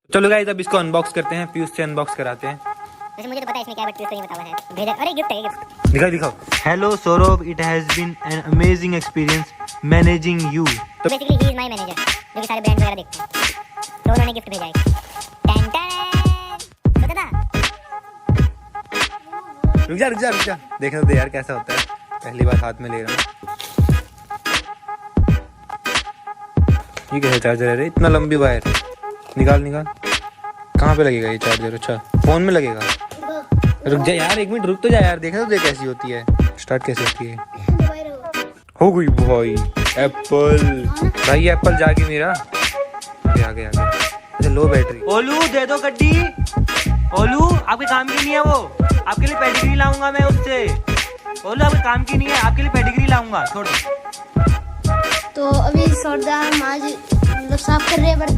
चलो गाइस अब इसको अनबॉक्स करते हैं, पीयूष से अनबॉक्स कराते हैं। वैसे मुझे तो पता है इसमें क्या है, बट इसको नहीं बता हुआ है। भेजा, अरे गिफ्ट है ये, गिफ्ट। दिखाओ दिखाओ। Hello Saurabh, it has been an amazing experience managing you. तो basically he is my manager, जो कि सारे ब्रांड वगैरह देखते हैं। तो उन्होंने गिफ्ट भेजा है। टन टन, सोचा था। रुक जा रुक जा रुक जा, देखने तो दे यार कैसा होता है, पहली बार हाथ में ले रहा हूँ। ये कैसा चार्जर है रे, इतना लंबी वायर, निकाल निकाल। कहाँ पे लगेगा ये चार्जर? अच्छा फोन में लगेगा। रुक जा यार, एक मिनट रुक तो जा यार, देखना तो दे कैसी होती है, स्टार्ट कैसे होती है। हो गई भाई एप्पल, भाई एप्पल जाके मेरा आ गया। अच्छा लो बैटरी। ओलू दे दो गड्डी। ओलू आपके काम की नहीं है वो, आपके लिए पेडिग्री लाऊंगा मैं उससे। ओलू आपके काम की नहीं है, आपके लिए पेडिग्री लाऊंगा, छोड़ो। तो अभी सौदा हम आज मतलब साफ कर रहे हैं।